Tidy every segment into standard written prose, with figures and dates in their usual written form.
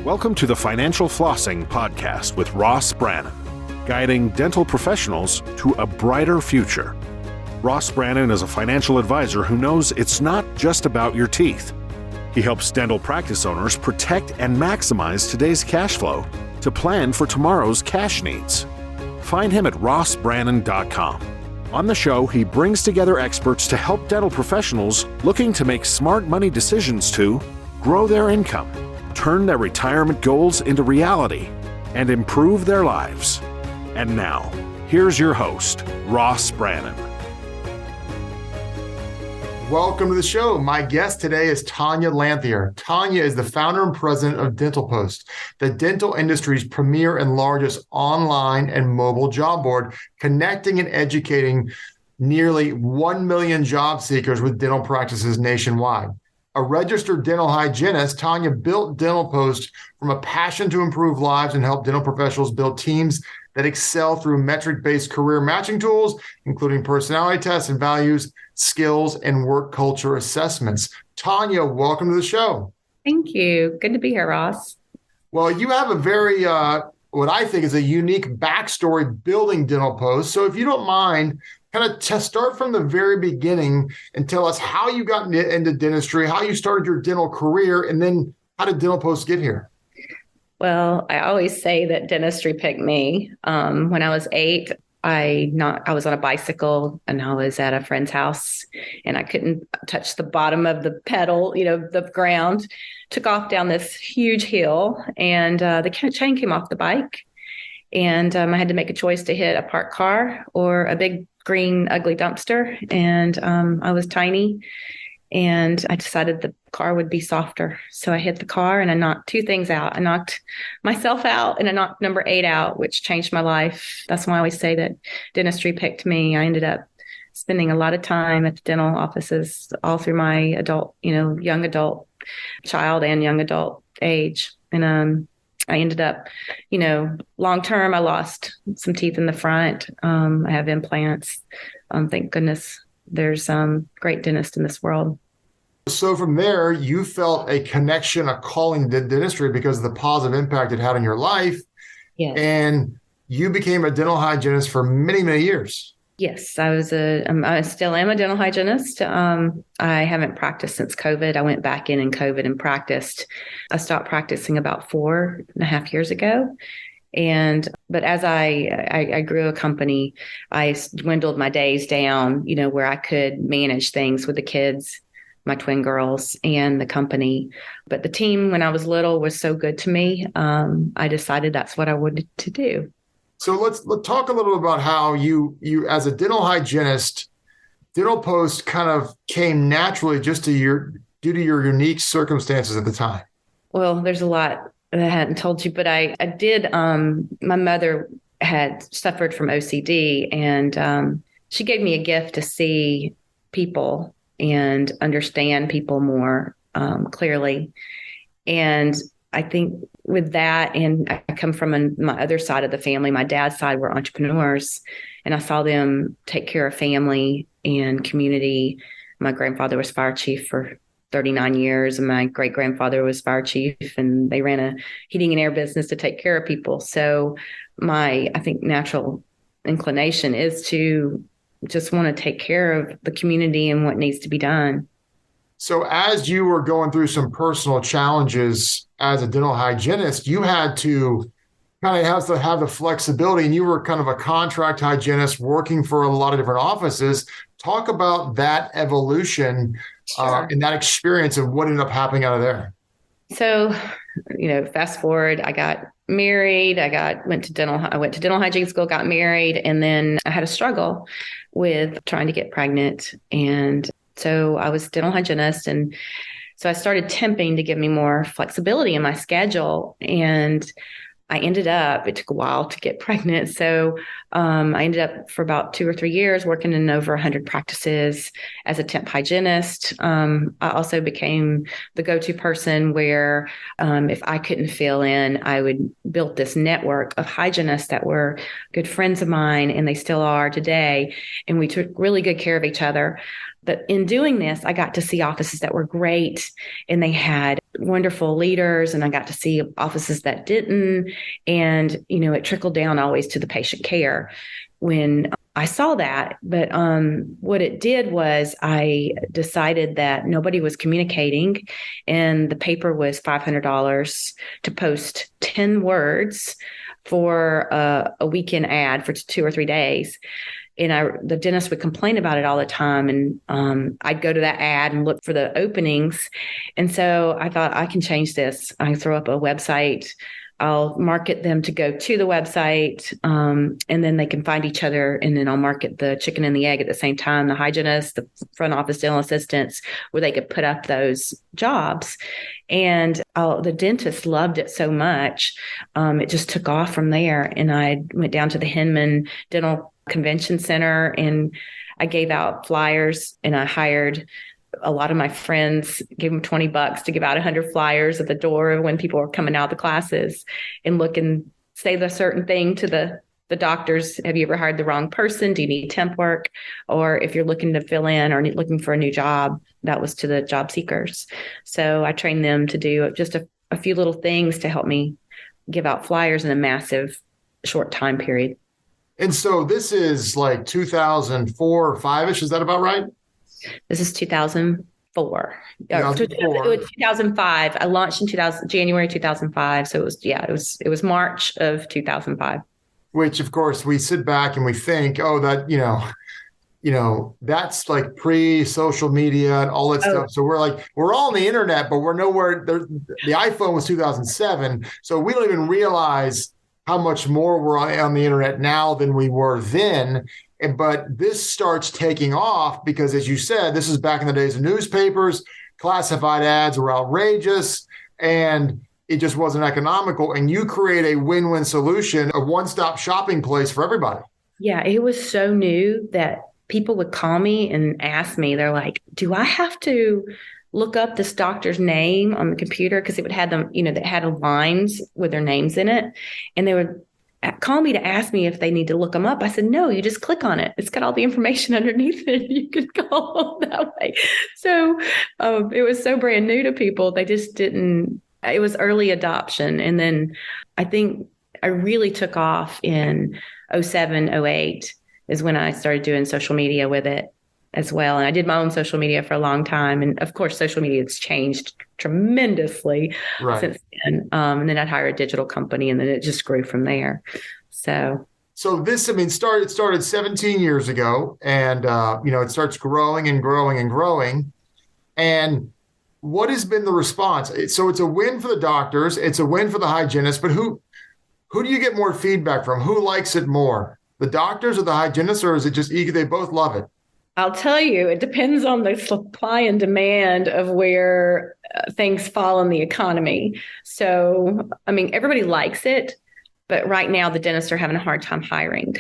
Welcome to the Financial Flossing podcast with Ross Brannan, guiding dental professionals to a brighter future. Ross Brannan is a financial advisor who knows it's not just about your teeth. He helps dental practice owners protect and maximize today's cash flow to plan for tomorrow's cash needs. Find him at rossbrannan.com. On the show, he brings together experts to help dental professionals looking to make smart money decisions to grow their income, turn their retirement goals into reality, and improve their lives. And now, here's your host, Ross Brannan. Welcome to the show. My guest today is Tonya Lanthier. Tonya is the founder and president of DentalPost, the dental industry's premier and largest online and mobile job board, connecting and educating nearly 1 million job seekers with dental practices nationwide. A registered dental hygienist, Tonya built DentalPost from a passion to improve lives and help dental professionals build teams that excel through metric-based career matching tools, including personality tests and values, skills, and work culture assessments. Tonya, welcome to the show. Thank you. Good to be here, Ross. Well, you have a very, what I think is a unique backstory building DentalPost. So if you don't mind, kind of start from the very beginning and tell us how you got into dentistry, how you started your dental career, and then how did DentalPost get here? Well, I always say that dentistry picked me. When I was 8, I was on a bicycle and I was at a friend's house and I couldn't touch the bottom of the pedal, the ground. Took off down this huge hill and the chain came off the bike. And I had to make a choice to hit a parked car or a big green ugly dumpster. And I was tiny. And I decided the car would be softer. So I hit the car and I knocked 2 things out. I knocked myself out and I knocked number 8 out, which changed my life. That's why I always say that dentistry picked me. I ended up spending a lot of time at the dental offices all through my adult, young adult, child and young adult age. And I ended up, long term, I lost some teeth in the front. I have implants. Thank goodness. There's great dentists in this world. So from there, you felt a connection, a calling to dentistry because of the positive impact it had on your life. Yes. And you became a dental hygienist for many, many years. Yes, I still am a dental hygienist. I haven't practiced since COVID. I went back in COVID and practiced. I stopped practicing about 4.5 years ago. But as I grew a company, I dwindled my days down, where I could manage things with the kids, my twin girls and the company. But the team when I was little was so good to me. I decided that's what I wanted to do. So let's talk a little about how you as a dental hygienist, DentalPost kind of came naturally just due to your unique circumstances at the time. Well, there's a lot that I hadn't told you, but I did. My mother had suffered from OCD, and she gave me a gift to see people and understand people more clearly. And I think with that, and I come from my other side of the family, my dad's side were entrepreneurs, and I saw them take care of family and community. My grandfather was fire chief for 39 years, and my great-grandfather was fire chief, and they ran a heating and air business to take care of people. So my, I think, natural inclination is to just want to take care of the community and what needs to be done. So as you were going through some personal challenges as a dental hygienist, you had to kind of have the flexibility, and you were kind of a contract hygienist working for a lot of different offices. Talk about that evolution. Sure. And that experience of what ended up happening out of there. So, fast forward, I got married. I went to dental hygiene school, got married, and then I had a struggle with trying to get pregnant. And so I was dental hygienist. And so I started temping to give me more flexibility in my schedule. And it took a while to get pregnant. So I ended up for about 2 or 3 years working in over 100 practices as a temp hygienist. I also became the go-to person where if I couldn't fill in, I would build this network of hygienists that were good friends of mine, and they still are today. And we took really good care of each other. But in doing this, I got to see offices that were great, and they had wonderful leaders, and I got to see offices that didn't. And, it trickled down always to the patient care when I saw that. But what it did was I decided that nobody was communicating, and the paper was $500 to post 10 words for a weekend ad for 2 or 3 days. And the dentist would complain about it all the time. And I'd go to that ad and look for the openings. And so I thought, I can change this. I throw up a website. I'll market them to go to the website, and then they can find each other. And then I'll market the chicken and the egg at the same time, the hygienists, the front office dental assistants, where they could put up those jobs. And the dentist loved it so much. It just took off from there. And I went down to the Hinman Dental Convention Center, and I gave out flyers, and I hired a lot of my friends, gave them $20 to give out 100 flyers at the door when people were coming out of the classes, and look and say the certain thing to the doctors. Have you ever hired the wrong person? Do you need temp work? Or if you're looking to fill in or looking for a new job, that was to the job seekers. So I trained them to do just a few little things to help me give out flyers in a massive short time period. And so this is like 2004 or 5-ish. Is that about right? This is 2004. 2004. It was 2005. I launched in January 2005. So it was March of 2005. Which, of course, we sit back and we think, oh, that, that's like pre-social media and all that stuff. So we're all on the internet, but we're nowhere. The iPhone was 2007. So we don't even realize how much more we're on the internet now than we were then. But this starts taking off because, as you said, this is back in the days of newspapers. Classified ads were outrageous, and it just wasn't economical. And you create a win-win solution, a one-stop shopping place for everybody. Yeah, it was so new that people would call me and ask me, they're like, do I have to look up this doctor's name on the computer? Because it would have them, that had lines with their names in it. And they would call me to ask me if they need to look them up. I said, no, you just click on it. It's got all the information underneath it. You can call them that way. So it was so brand new to people. They just didn't, it was early adoption. And then I think I really took off in 07, 08 is when I started doing social media with it as well. And I did my own social media for a long time. And of course, social media has changed tremendously since then. And then I'd hire a digital company, and then it just grew from there. So this, started 17 years ago, and, it starts growing and growing and growing. And what has been the response? So it's a win for the doctors. It's a win for the hygienists, but who do you get more feedback from? Who likes it more? The doctors or the hygienists, or is it just they both love it? I'll tell you, it depends on the supply and demand of where things fall in the economy. So, everybody likes it, but right now the dentists are having a hard time hiring.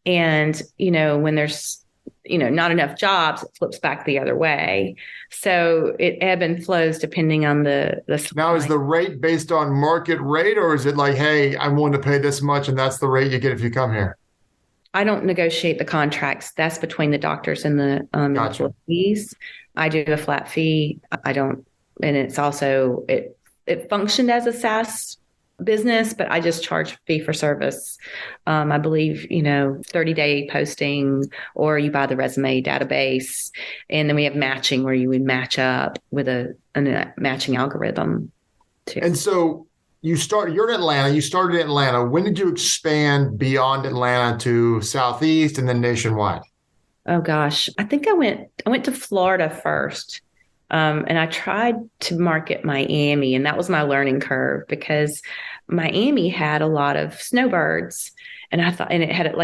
And, when there's, not enough jobs, it flips back the other way. So it ebb and flows depending on the supply. Now, is the rate based on market rate, or is it like, hey, I'm willing to pay this much and that's the rate you get if you come here? I don't negotiate the contracts. That's between the doctors and the employees. I do a flat fee. I don't, and it's also, it functioned as a SaaS business, but I just charge fee for service. I believe, 30-day posting, or you buy the resume database, and then we have matching where you would match up with a matching algorithm too. And so you're in Atlanta. You started in Atlanta. When did you expand beyond Atlanta to Southeast and then nationwide? Oh gosh, I think I went to Florida first. And I tried to market Miami, and that was my learning curve because Miami had a lot of snowbirds, and I thought, and it had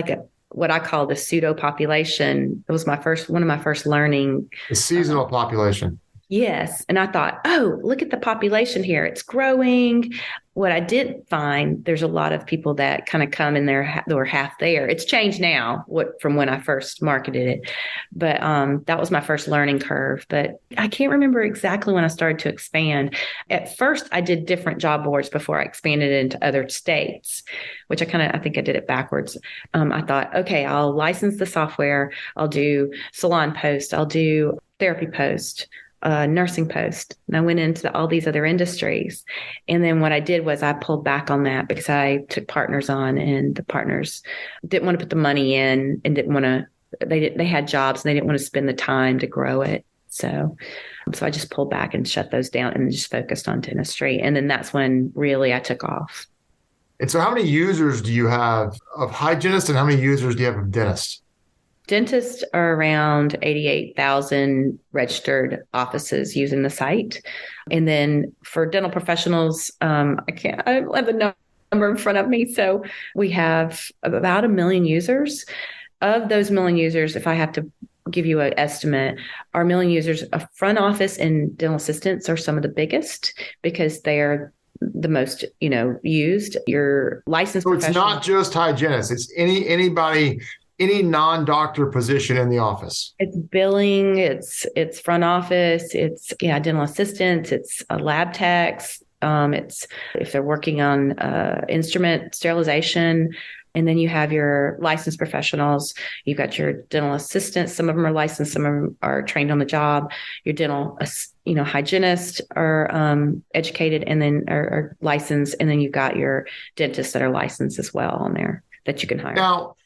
what I call the pseudo population. It was one of my first learning. The seasonal population. Yes. And I thought, oh, look at the population here. It's growing. What I did find, there's a lot of people that kind of come in there that were half there. It's changed now from when I first marketed it. But that was my first learning curve. But I can't remember exactly when I started to expand. At first, I did different job boards before I expanded into other states, which I think I did it backwards. I thought, okay, I'll license the software. I'll do salon post. I'll do therapy post. a nursing post, and I went into all these other industries. And then what I did was I pulled back on that because I took partners on, and the partners didn't want to put the money in and didn't want to, they had jobs and they didn't want to spend the time to grow it. So I just pulled back and shut those down and just focused on dentistry. And then that's when really I took off. And so how many users do you have of hygienists and how many users do you have of dentists? Dentists are around 88,000 registered offices using the site. And then for dental professionals, I don't have the number in front of me. So we have about 1 million users. Of those 1 million users, if I have to give you an estimate, our 1 million users, a front office and dental assistants are some of the biggest because they are the most, used. Your licensed So it's not just hygienists, it's anybody, any non-doctor position in the office. It's billing, it's front office, it's dental assistants, it's lab techs, it's if they're working on instrument sterilization. And then you have your licensed professionals. You've got your dental assistants. Some of them are licensed. Some of them are trained on the job. Your dental, hygienists are educated and then are licensed. And then you've got your dentists that are licensed as well on there that you can hire. Now,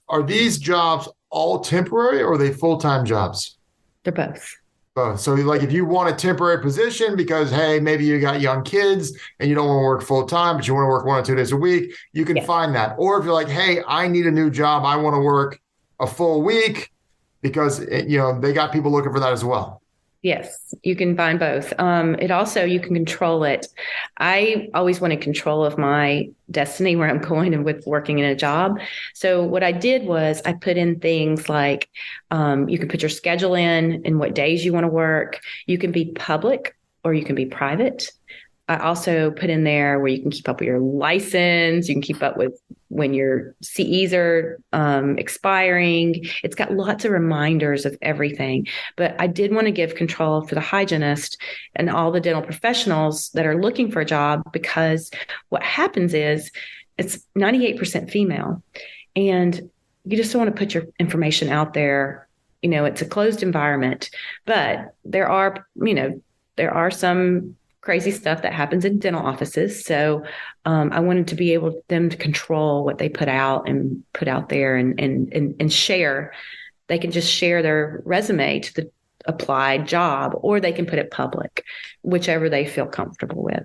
are these jobs all temporary or are they full-time jobs? They're both. Both. So like if you want a temporary position because, hey, maybe you got young kids and you don't want to work full-time, but you want to work 1 or 2 days a week, you can find that. Or if you're like, hey, I need a new job, I want to work a full week because, they got people looking for that as well. Yes, you can find both. It also, you can control it. I always wanted control of my destiny where I'm going and with working in a job. So what I did was I put in things like you can put your schedule in and what days you want to work. You can be public or you can be private. I also put in there where you can keep up with your license. You can keep up with when your CEs are expiring. It's got lots of reminders of everything. But I did want to give control for the hygienist and all the dental professionals that are looking for a job, because what happens is it's 98% female. And you just don't want to put your information out there. It's a closed environment. But there are some crazy stuff that happens in dental offices. So I wanted to be able them to control what they put out there and share. They can just share their resume to the applied job, or they can put it public, whichever they feel comfortable with.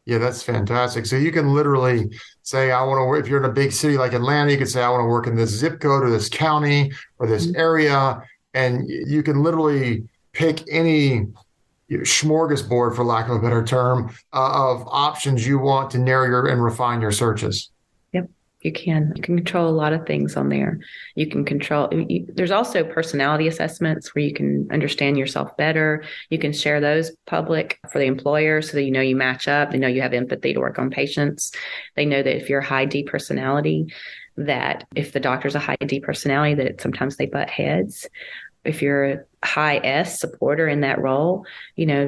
Yeah, that's fantastic. So you can literally say, I want to work, if you're in a big city like Atlanta, you could say, I want to work in this zip code or this county or this area. And you can literally pick any smorgasbord, for lack of a better term, of options you want to narrow and refine your searches. Yep, you can. You can control a lot of things on there. You can control. There's also personality assessments where you can understand yourself better. You can share those public for the employer so that you match up. They know you have empathy to work on patients. They know that if you're a high D personality, that if the doctor's a high D personality, that sometimes they butt heads. If you're a high S supporter in that role,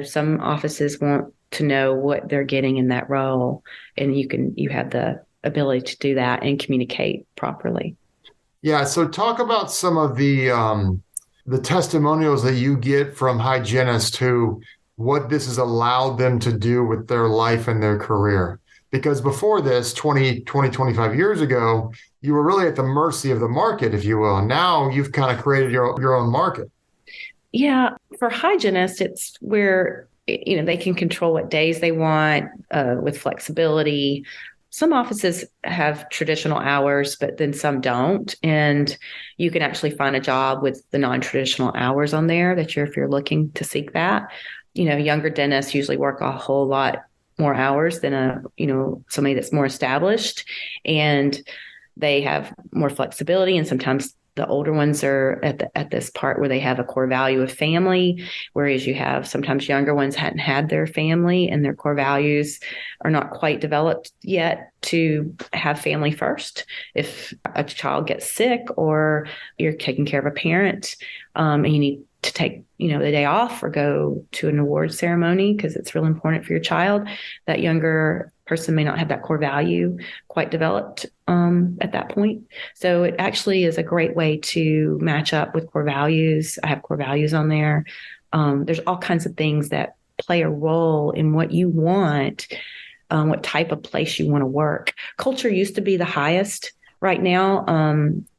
some offices want to know what they're getting in that role, and you have the ability to do that and communicate properly. Yeah. So talk about some of the testimonials that you get from hygienists who what this has allowed them to do with their life and their career. Because before this, 25 years ago, you were really at the mercy of the market, if you will. And now you've kind of created your own market. Yeah. For hygienists, it's where, they can control what days they want with flexibility. Some offices have traditional hours, but then some don't. And you can actually find a job with the non-traditional hours on there if you're looking to seek that. Younger dentists usually work a whole lot more hours than somebody that's more established, and they have more flexibility. And sometimes the older ones are at this part where they have a core value of family, whereas you have sometimes younger ones hadn't had their family and their core values are not quite developed yet to have family first. If a child gets sick or you're taking care of a parent and you need to take, the day off or go to an award ceremony because it's real important for your child, that younger person may not have that core value quite developed at that point. So it actually is a great way to match up with core values. I have core values on there. There's all kinds of things that play a role in what you want, what type of place you want to work. Culture used to be the highest. Right now,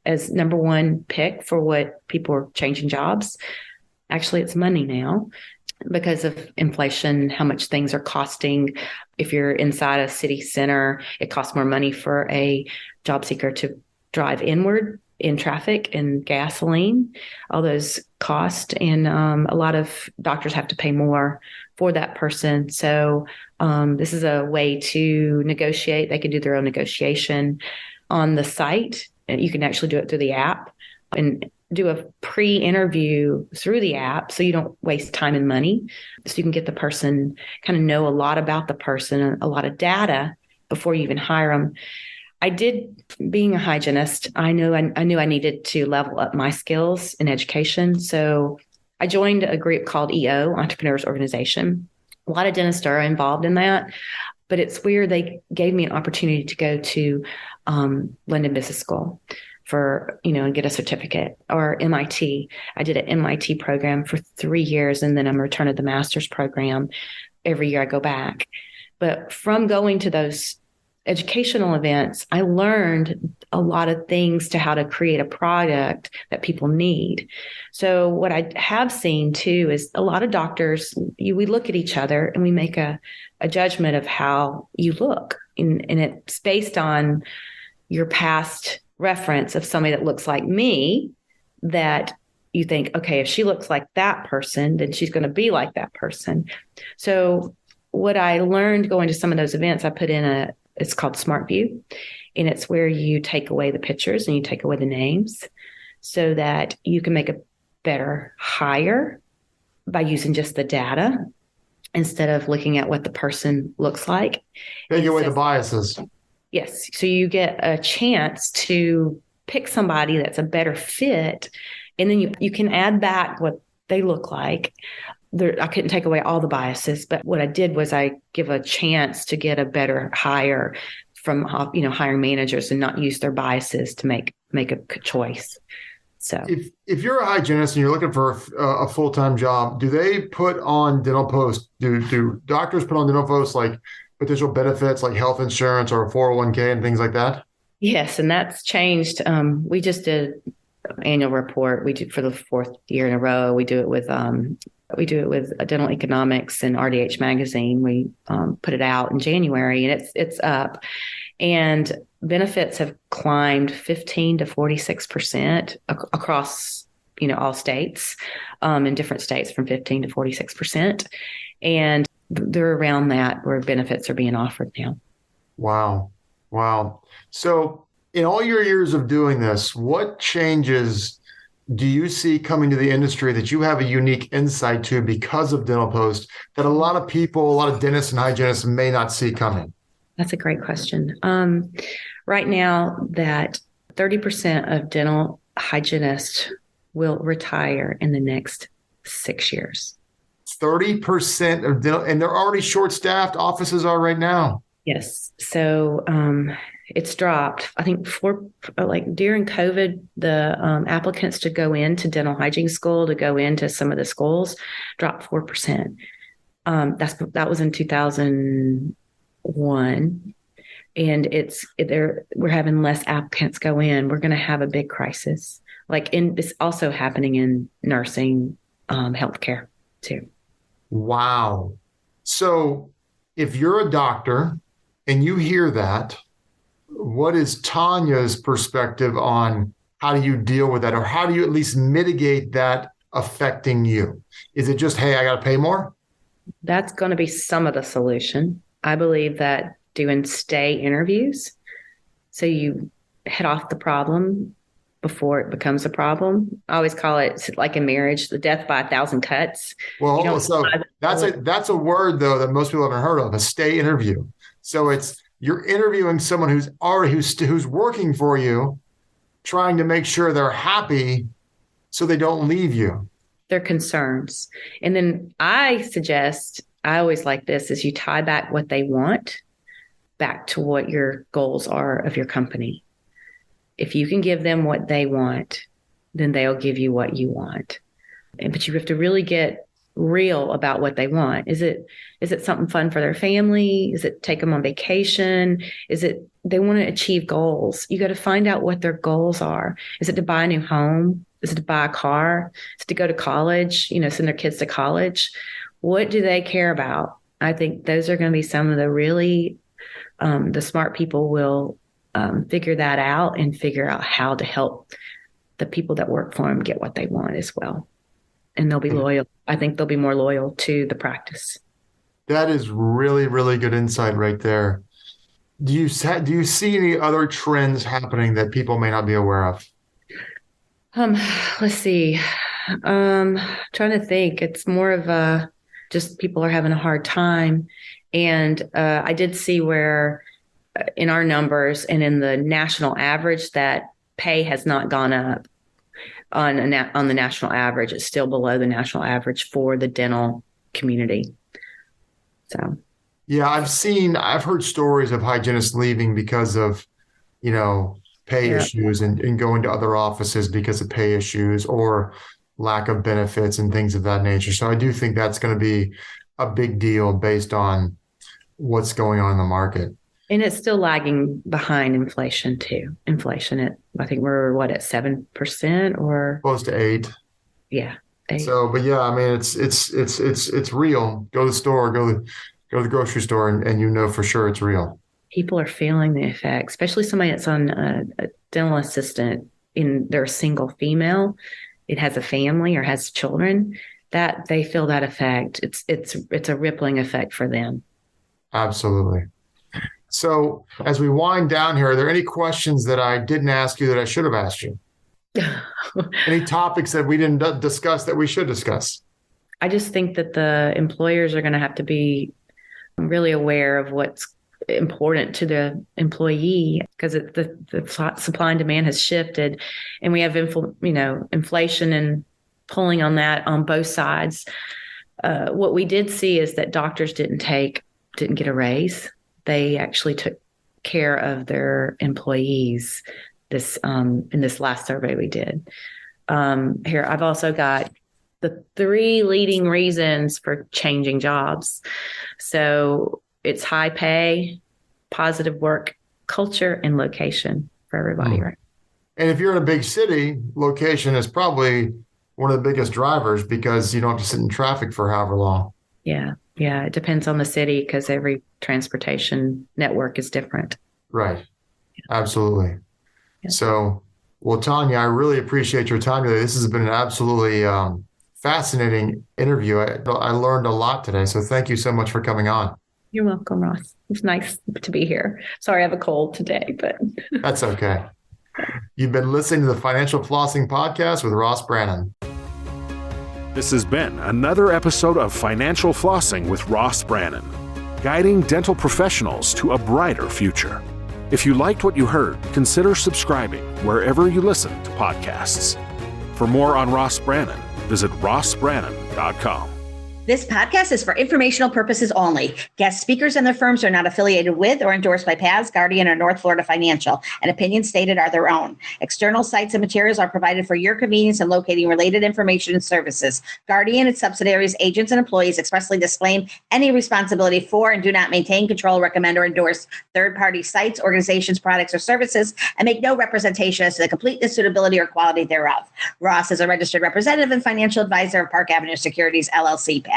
as number one pick for what people are changing jobs. Actually, it's money now because of inflation, how much things are costing. If you're inside a city center, it costs more money for a job seeker to drive inward in traffic and gasoline, all those costs. And a lot of doctors have to pay more for that person. So this is a way to negotiate. They can do their own negotiation on the site. You can actually do it through the app and do a pre-interview through the app so you don't waste time and money. So you can get the person, kind of know a lot about the person, a lot of data before you even hire them. Being a hygienist, I knew I needed to level up my skills in education. So I joined a group called EO, Entrepreneurs Organization. A lot of dentists are involved in that. But it's weird. They gave me an opportunity to go to London Business School and get a certificate, or MIT. I did an MIT program for 3 years, and then I'm returned to the master's program. Every year I go back. But from going to those educational events, I learned a lot of things to how to create a product that people need. So what I have seen too is a lot of doctors, we look at each other and we make a judgment of how you look. And it's based on your past reference of somebody that looks like me, that you think, okay, if she looks like that person, then she's going to be like that person. So what I learned going to some of those events, I put in it's called Smart View, and it's where you take away the pictures and you take away the names so that you can make a better hire by using just the data instead of looking at what the person looks like. Take away the biases. Yes. So you get a chance to pick somebody that's a better fit, and then you can add back what they look like. I couldn't take away all the biases, but what I did was I give a chance to get a better hire from hiring managers and not use their biases to make a choice. So if you're a hygienist and you're looking for a full-time job, do they put on DentalPost? Do doctors put on DentalPost like potential benefits like health insurance or a 401k and things like that? Yes, and that's changed. We just did an annual report. We do for the 4th year in a row. We do it with Dental Economics and RDH Magazine. We put it out in January, and it's up. And benefits have climbed 15 to 46% across all states, in different states from 15 to 46%. And they're around that where benefits are being offered now. Wow. So in all your years of doing this, what changes do you see coming to the industry that you have a unique insight to because of DentalPost that a lot of people, a lot of dentists and hygienists may not see coming? That's a great question. Right now, that 30% of dental hygienists will retire in the next 6 years. 30% of dental, and they're already short-staffed. Offices are right now. Yes. So it's dropped. I think during COVID, the applicants to go into dental hygiene school, to go into some of the schools, dropped 4%. That was in 2001. And we're having less applicants go in. We're going to have a big crisis. It's also happening in nursing, healthcare too. Wow. So if you're a doctor and you hear that, what is Tonya's perspective on how do you deal with that, or how do you at least mitigate that affecting you? Is it just, hey, I got to pay more? That's going to be some of the solution. I believe that doing stay interviews, so you head off the problem before it becomes a problem. I always call it, like in marriage, the death by 1,000 cuts. Well, so that's a word though that most people haven't heard of, a stay interview. So you're interviewing someone who's working for you, trying to make sure they're happy so they don't leave you. Their concerns. And then I always like this, is you tie back what they want back to what your goals are of your company. If you can give them what they want, then they'll give you what you want. But you have to really get real about what they want. Is it something fun for their family? Is it take them on vacation? Is it they want to achieve goals? You got to find out what their goals are. Is it to buy a new home? Is it to buy a car? Is it to go to college, send their kids to college? What do they care about? I think those are going to be some of the really, the smart people will figure that out and figure out how to help the people that work for them get what they want as well. And they'll be loyal. I think they'll be more loyal to the practice. That is really, really good insight right there. Do you see any other trends happening that people may not be aware of? Let's see. Trying to think. It's more of just people are having a hard time. And I did see where in our numbers and in the national average that pay has not gone up on the national average. It's still below the national average for the dental community. So, yeah, I've heard stories of hygienists leaving because of, pay issues and going to other offices because of pay issues or lack of benefits and things of that nature. So I do think that's going to be a big deal based on what's going on in the market. And it's still lagging behind inflation too. I think we're at 7% or close to 8. Yeah. 8. So, but yeah, I mean, it's real. Go to the store, go to the grocery store, and for sure it's real. People are feeling the effect, especially somebody that's on a dental assistant they're a single female. It has a family or has children that they feel that effect. It's a rippling effect for them. Absolutely. So as we wind down here, are there any questions that I didn't ask you that I should have asked you? Any topics that we didn't discuss that we should discuss? I just think that the employers are going to have to be really aware of what's important to the employee because the supply and demand has shifted and we have inflation and pulling on that on both sides. What we did see is that doctors didn't get a raise. They actually took care of their employees in this last survey we did. Here, I've also got the 3 leading reasons for changing jobs. So it's high pay, positive work culture, and location for everybody, right? And if you're in a big city, location is probably one of the biggest drivers because you don't have to sit in traffic for however long. Yeah. It depends on the city because every transportation network is different. Right. Absolutely. Yeah. So, well, Tonya, I really appreciate your time today. This has been an absolutely fascinating interview. I learned a lot today. So thank you so much for coming on. You're welcome, Ross. It's nice to be here. Sorry, I have a cold today, but that's okay. You've been listening to the Financial Flossing Podcast with Ross Brannon. This has been another episode of Financial Flossing with Ross Brannon, guiding dental professionals to a brighter future. If you liked what you heard, consider subscribing wherever you listen to podcasts. For more on Ross Brannon, visit rossbrannon.com. This podcast is for informational purposes only. Guest speakers and their firms are not affiliated with or endorsed by PAS, Guardian, or North Florida Financial, and opinions stated are their own. External sites and materials are provided for your convenience in locating related information and services. Guardian, its subsidiaries, agents, and employees expressly disclaim any responsibility for and do not maintain, control, recommend, or endorse third-party sites, organizations, products, or services, and make no representation as to the completeness, suitability, or quality thereof. Ross is a registered representative and financial advisor of Park Avenue Securities, LLC, PAS.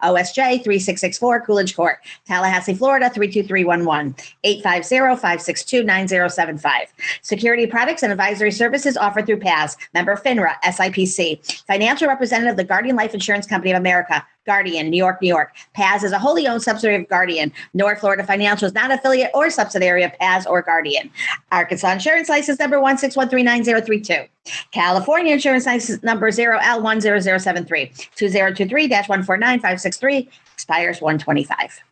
OSJ 3664 Coolidge Court, Tallahassee, Florida 32311, 850-562-9075. Security products and advisory services offered through PAS, member FINRA, SIPC. Financial representative of the Guardian Life Insurance Company of America, Guardian, New York, New York. PAS is a wholly owned subsidiary of Guardian. North Florida Financial is not an affiliate or subsidiary of PAS or Guardian. Arkansas Insurance License number 16139-032. California Insurance License number 0L10073. 2023-149563. Expires 125.